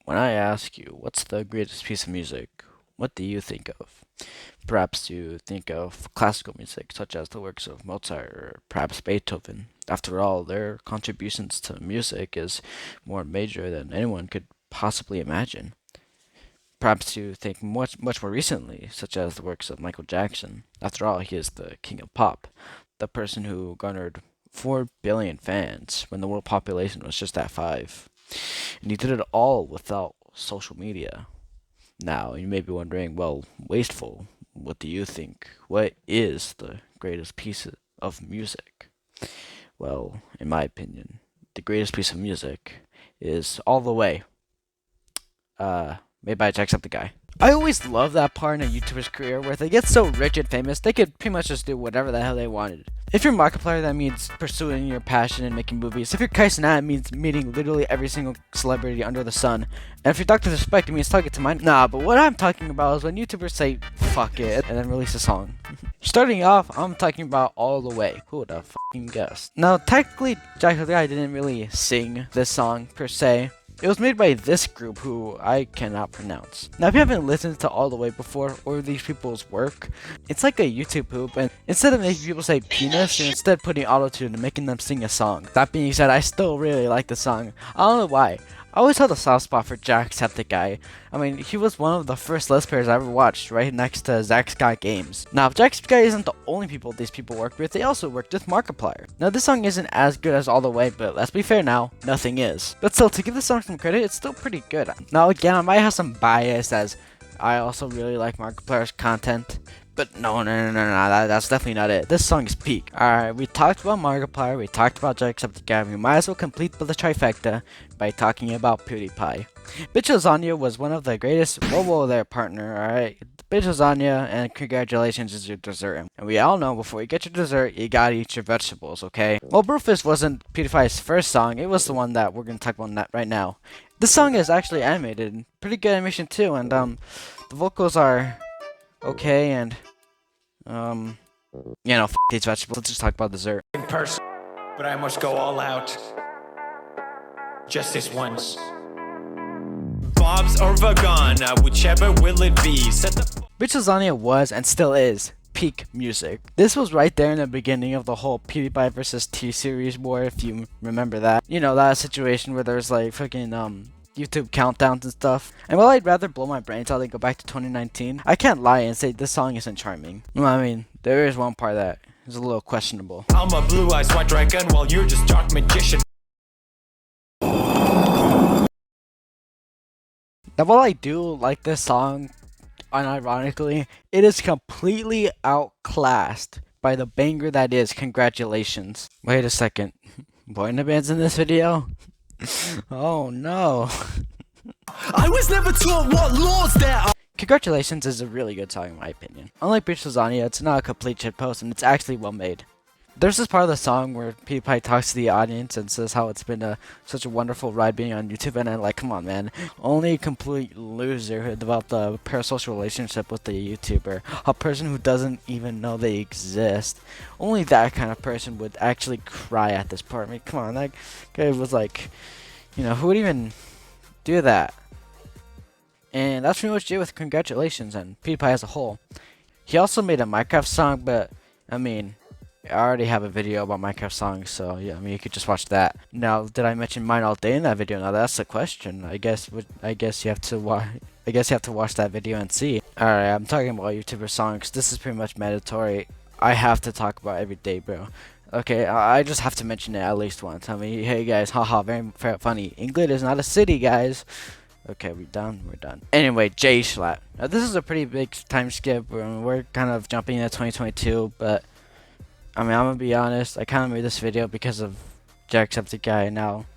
When I ask you, what's the greatest piece of music, what do you think of? Perhaps you think of classical music, such as the works of Mozart or perhaps Beethoven. After all, their contributions to music is more major than anyone could possibly imagine. Perhaps you think much more recently, such as the works of Michael Jackson. After all, he is the king of pop, the person who garnered 4 billion fans when the world population was just at 5. And he did it all without social media. Now, you may be wondering, well, Wasteful, what do you think? What is the greatest piece of music? Well, in my opinion, the greatest piece of music is All the Way, made by Jacksepticeye. I always love that part in a YouTuber's career where they get so rich and famous, they could pretty much just do whatever the hell they wanted. If you're Markiplier, that means pursuing your passion and making movies. If you're Kaisen, it means meeting literally every single celebrity under the sun. And if you're Dr. Respect, it means talking to mine. Nah, but what I'm talking about is when YouTubers say, fuck it, and then release a song. Starting off, I'm talking about All the Way. Who would have fucking guessed? Now, technically, Jacksepticeye didn't really sing this song, per se. It was made by this group who I cannot pronounce. Now, if you haven't listened to All the Way before or these people's work, it's like a YouTube poop, and instead of making people say penis, you're instead putting autotune and making them sing a song. That being said, I still really like the song. I don't know why. I always had a soft spot for Jacksepticeye. I mean, he was one of the first Let's Players I ever watched, right next to Zack Scott Games. Now, Jacksepticeye isn't the only people these people worked with, they also worked with Markiplier. Now, this song isn't as good as All the Way, but let's be fair now, nothing is. But still, to give the song some credit, it's still pretty good. Now, again, I might have some bias as I also really like Markiplier's content. But no, that's definitely not it. This song is peak. Alright, we talked about Markiplier, we talked about Jacksepticeye, we might as well complete the trifecta by talking about PewDiePie. Bitch Lasagna was one of the greatest. Whoa there, partner, alright? Bitch Lasagna, and congratulations is your dessert. And we all know before you get your dessert, you gotta eat your vegetables, okay? Well, Brofist wasn't PewDiePie's first song, it was the one that we're gonna talk about right now. This song is actually animated, pretty good animation too, and the vocals are okay, and these vegetables. Let's just talk about dessert. In person, but I must go all out. Just this once. Bob's or Vagana, whichever will it be. Bitch Lasagna was and still is peak music. This was right there in the beginning of the whole PewDiePie versus T-Series war, if you remember that. You know, that situation where there's like fucking YouTube countdowns and stuff. And while I'd rather blow my brains out than go back to 2019, I can't lie and say this song isn't charming. Well, I mean, there is one part that is a little questionable. I'm a blue-eyed white dragon while you're just dark magician. Now, while I do like this song, unironically, it is completely outclassed by the banger that is Congratulations. Wait a second. Boy in the band's in this video? Oh no. I was never taught what laws there are. Congratulations is a really good song in my opinion. Unlike Bitch Lasagna, it's not a complete shitpost and it's actually well made. There's this part of the song where PewDiePie talks to the audience and says how it's been such a wonderful ride being on YouTube, and I'm like, come on, man. Only a complete loser who developed a parasocial relationship with the YouTuber, a person who doesn't even know they exist. Only that kind of person would actually cry at this part. I mean, come on, that guy was like, who would even do that? And that's pretty much it with Congratulations and PewDiePie as a whole. He also made a Minecraft song, but, I mean, I already have a video about Minecraft songs, so yeah, I mean you could just watch that. Now, did I mention Mine All Day in that video? Now that's the question. I guess you have to watch. I guess you have to watch that video and see. Alright, I'm talking about YouTuber songs. This is pretty much mandatory. I have to talk about every day, bro. Okay, I just have to mention it at least once. I mean, hey guys, haha, very funny. England is not a city, guys. Okay, we're done. We're done. Anyway, J Schlatt. Now this is a pretty big time skip. We're kind of jumping into 2022, but. I mean, I'm gonna be honest, I kind of made this video because of Jacksepticeye, and now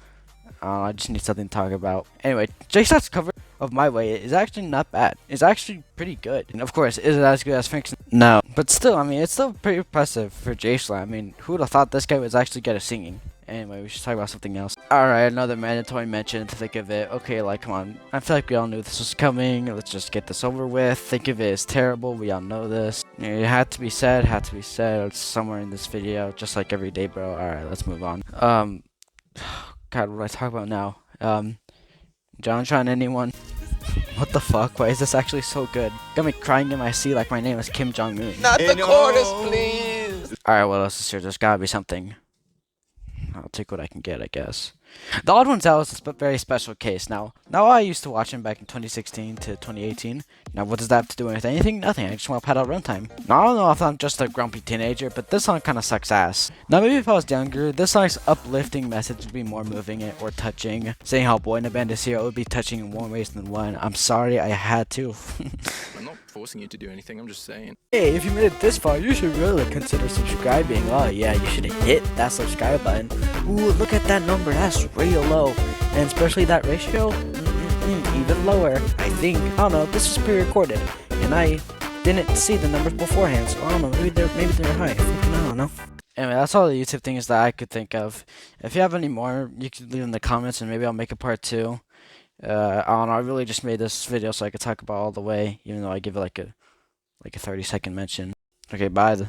I just need something to talk about. Anyway, J Schlatt's cover of My Way is actually not bad. It's actually pretty good. And of course, is it as good as Frank's? No. But still, I mean, it's still pretty impressive for J Schlatt. I mean, who would have thought this guy was actually good at singing? Anyway, we should talk about something else. Alright, another mandatory mention to think of it. Okay, like, come on. I feel like we all knew this was coming. Let's just get this over with. Think of it as terrible. We all know this. It had to be said, It's somewhere in this video, just like every day, bro. Alright, let's move on. God, what do I talk about now? John, anyone? What the fuck? Why is this actually so good? Got me crying in my seat like my name is Kim Jong-un. Not the chorus, please. Alright, what else is here? There's gotta be something. I'll take what I can get, I guess. The Odd Ones Out is a very special case. Now I used to watch him back in 2016 to 2018. Now, what does that have to do with anything? Nothing. I just want to pad out runtime. Now, I don't know if I'm just a grumpy teenager, but this song kind of sucks ass. Now, maybe if I was younger, this song's uplifting message would be more moving or touching. Saying how Boy in a Band is here, it would be touching in more ways than one. I'm sorry, I had to. I'm not forcing you to do anything, I'm just saying. Hey, if you made it this far, you should really consider subscribing. Oh yeah, you should hit that subscribe button. Ooh, look at that number, that's real low. And especially that ratio, even lower, I think. I don't know, this was pre-recorded, and I didn't see the numbers beforehand, so I don't know, maybe they're high. Fucking I don't know. Anyway, that's all the YouTube things that I could think of. If you have any more, you can leave in the comments, and maybe I'll make a part 2. I don't know, I really just made this video so I could talk about all the way, even though I give it like a 30-second mention. Okay, bye.